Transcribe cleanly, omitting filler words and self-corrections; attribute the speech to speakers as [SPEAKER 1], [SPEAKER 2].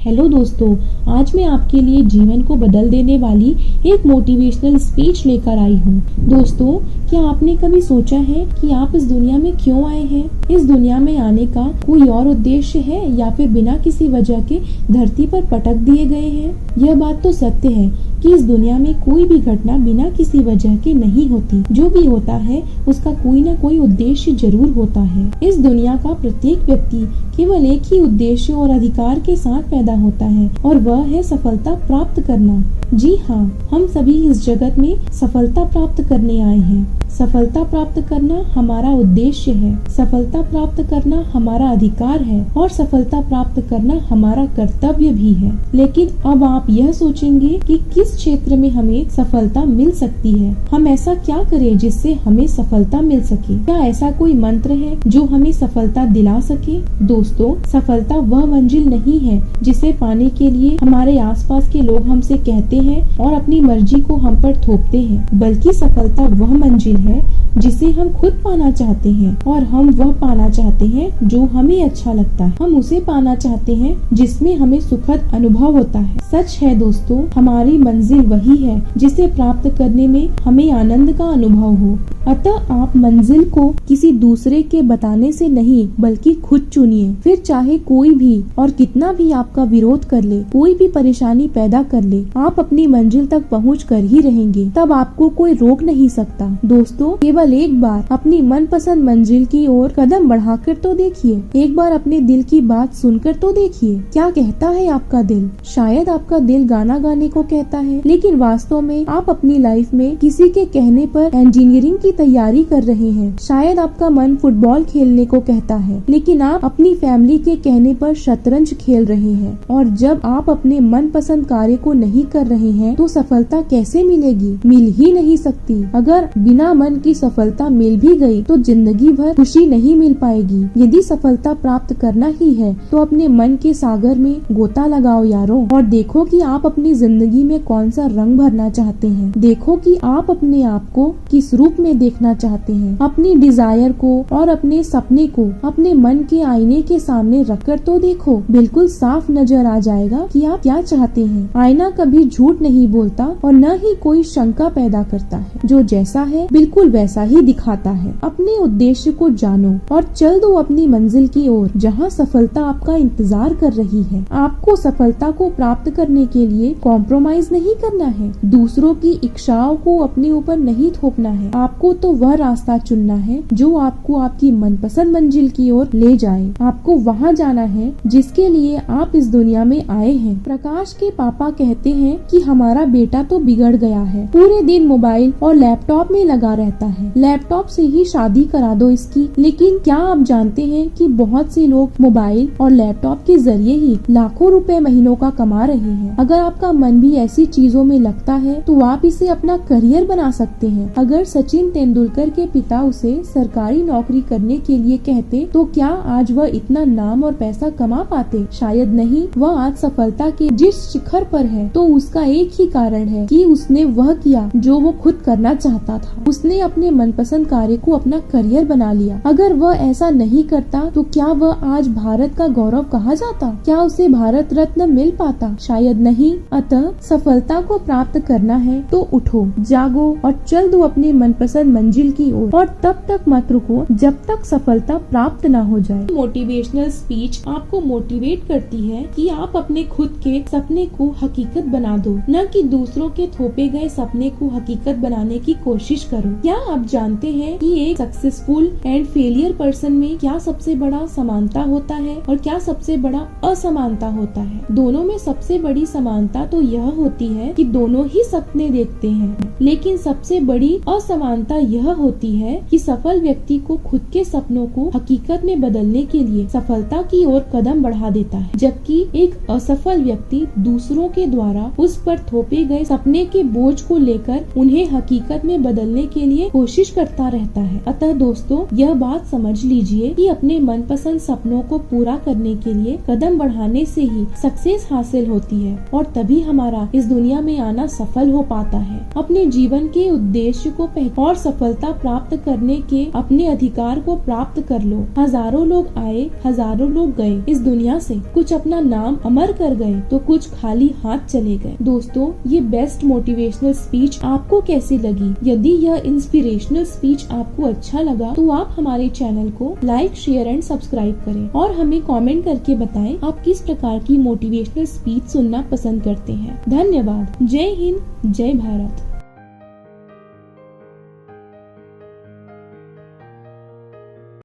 [SPEAKER 1] Hello दोस्तों, आज मैं आपके लिए जीवन को बदल देने वाली एक मोटिवेशनल स्पीच लेकर आई हूँ। दोस्तों, क्या आपने कभी सोचा है कि आप इस दुनिया में क्यों आए हैं? इस दुनिया में आने का कोई और उद्देश्य है या फिर बिना किसी वजह के धरती पर पटक दिए गए हैं? यह बात तो सत्य है कि इस दुनिया में कोई भी घटना बिना किसी वजह के नहीं होती। जो भी होता है उसका कोई न कोई उद्देश्य जरूर होता है। इस दुनिया का प्रत्येक व्यक्ति केवल एक ही उद्देश्य और अधिकार के साथ पैदा होता है और वह है सफलता प्राप्त करना। जी हाँ, हम सभी इस जगत में सफलता प्राप्त करने आए हैं। सफलता प्राप्त करना हमारा उद्देश्य है, सफलता प्राप्त करना हमारा अधिकार है और सफलता प्राप्त करना हमारा कर्तव्य भी है। लेकिन अब आप यह सोचेंगे कि किस क्षेत्र में हमें सफलता मिल सकती है। हम ऐसा क्या करें जिससे हमें सफलता मिल सके? क्या ऐसा कोई मंत्र है जो हमें सफलता दिला सके? दोस्तों, सफलता वह मंजिल नहीं है जिसे पाने के लिए हमारे आसपास के लोग हमसे कहते हैं और अपनी मर्जी को हम पर थोपते हैं, बल्कि सफलता वह मंजिल है जिसे हम खुद पाना चाहते हैं और हम वह पाना चाहते हैं जो हमें अच्छा लगता है। हम उसे पाना चाहते हैं जिसमें हमें सुखद अनुभव होता है। सच है दोस्तों, हमारी मंजिल वही है जिसे प्राप्त करने में हमें आनंद का अनुभव हो। अतः आप मंजिल को किसी दूसरे के बताने से नहीं बल्कि खुद चुनिए। फिर चाहे कोई भी और कितना भी आपका विरोध कर ले, कोई भी परेशानी पैदा कर ले, आप अपनी मंजिल तक पहुँच कर ही रहेंगे। तब आपको कोई रोक नहीं सकता। दोस्तों, केवल एक बार अपनी मनपसंद मंजिल की ओर कदम बढ़ाकर तो देखिए। एक बार अपने दिल की बात सुनकर तो देखिए। क्या कहता है आपका दिल? शायद आपका दिल गाना गाने को कहता है, लेकिन वास्तव में आप अपनी लाइफ में किसी के कहने पर इंजीनियरिंग की तैयारी कर रहे हैं। शायद आपका मन फुटबॉल खेलने को कहता है, लेकिन आप अपनी फैमिली के कहने पर शतरंज खेल रहे हैं। और जब आप अपने मनपसंद कार्य को नहीं कर रहे हैं तो सफलता कैसे मिलेगी? मिल ही नहीं सकती। अगर बिना मन की सफलता मिल भी गई तो जिंदगी भर खुशी नहीं मिल पाएगी। यदि सफलता प्राप्त करना ही है तो अपने मन के सागर में गोता लगाओ यारों, और देखो कि आप अपनी जिंदगी में कौन सा रंग भरना चाहते हैं। देखो कि आप अपने आप को किस रूप में देखना चाहते हैं। अपनी डिजायर को और अपने सपने को अपने मन के आईने के सामने रखकर तो देखो। बिल्कुल साफ नजर आ जाएगा कि आप क्या चाहते हैं। आईना कभी झूठ नहीं बोलता और न ही कोई शंका पैदा करता है। जो जैसा है बिल्कुल वैसा ही दिखाता है। अपने उद्देश्य को जानो और चल दो अपनी मंजिल की ओर, जहाँ सफलता आपका इंतजार कर रही है। आपको सफलता को प्राप्त करने के लिए कॉम्प्रोमाइज नहीं करना है। दूसरों की इच्छाओं को अपने ऊपर नहीं थोपना है। आपको तो वह रास्ता चुनना है जो आपको आपकी मनपसंद मंजिल की ओर ले जाए। आपको वहाँ जाना है जिसके लिए आप इस दुनिया में आए हैं। प्रकाश के पापा कहते हैं कि हमारा बेटा तो बिगड़ गया है, पूरे दिन मोबाइल और लैपटॉप में लगा रहता है। लैपटॉप से ही शादी करा दो इसकी। लेकिन क्या आप जानते हैं कि बहुत से लोग मोबाइल और लैपटॉप के जरिए ही लाखों रुपए महीनों का कमा रहे हैं। अगर आपका मन भी ऐसी चीजों में लगता है तो आप इसे अपना करियर बना सकते हैं। अगर सचिन तेंदुलकर के पिता उसे सरकारी नौकरी करने के लिए कहते तो क्या आज वह इतना नाम और पैसा कमा पाते? शायद नहीं। वह आज सफलता के जिस शिखर पर है तो उसका एक ही कारण है कि उसने वह किया जो वो खुद करना चाहता था। उसने अपने मनपसंद कार्य को अपना करियर बना लिया। अगर वह ऐसा नहीं करता तो क्या वह आज भारत का गौरव कहा जाता? क्या उसे भारत रत्न मिल पाता? शायद नहीं। अतः सफलता को प्राप्त करना है तो उठो, जागो और चल दो अपने मनपसंद मंजिल की ओर, और तब तक मत रुको जब तक सफलता प्राप्त न हो जाए। मोटिवेशनल स्पीच आपको मोटिवेट करती है कि आप अपने खुद के सपने को हकीकत बना दो, न कि दूसरों के थोपे गए सपने को हकीकत बनाने की कोशिश करो। क्या आप जानते हैं कि एक सक्सेसफुल एंड फेलियर पर्सन में क्या सबसे बड़ा समानता होता है और क्या सबसे बड़ा असमानता होता है? दोनों में सबसे बड़ी समानता तो यह होती है कि दोनों ही सपने देखते हैं, लेकिन सबसे बड़ी असमानता यह होती है कि सफल व्यक्ति को खुद के सपनों को हकीकत में बदलने के लिए सफलता की ओर कदम बढ़ा देता है, जबकि एक असफल व्यक्ति दूसरों के द्वारा उस पर थोपे गए सपने के बोझ को लेकर उन्हें हकीकत में बदलने के लिए कोशिश करता रहता है। अतः दोस्तों, यह बात समझ लीजिए कि अपने मनपसंद सपनों को पूरा करने के लिए कदम बढ़ाने से ही सक्सेस हासिल होती होती है और तभी हमारा इस दुनिया में आना सफल हो पाता है। अपने जीवन के उद्देश्य को और सफलता प्राप्त करने के अपने अधिकार को प्राप्त कर लो। हजारों लोग आए, हजारों लोग गए इस दुनिया से, कुछ अपना नाम अमर कर गए तो कुछ खाली हाथ चले गए। दोस्तों, ये बेस्ट मोटिवेशनल स्पीच आपको कैसी लगी? यदि यह इंस्पिरेशनल स्पीच आपको अच्छा लगा तो आप हमारे चैनल को लाइक, शेयर एंड सब्सक्राइब करें और हमें कमेंट करके बताएं आप किस प्रकार की मोटिवेशनल स्पीच सुनना पसंद करते हैं। धन्यवाद। जय हिंद, जय भारत।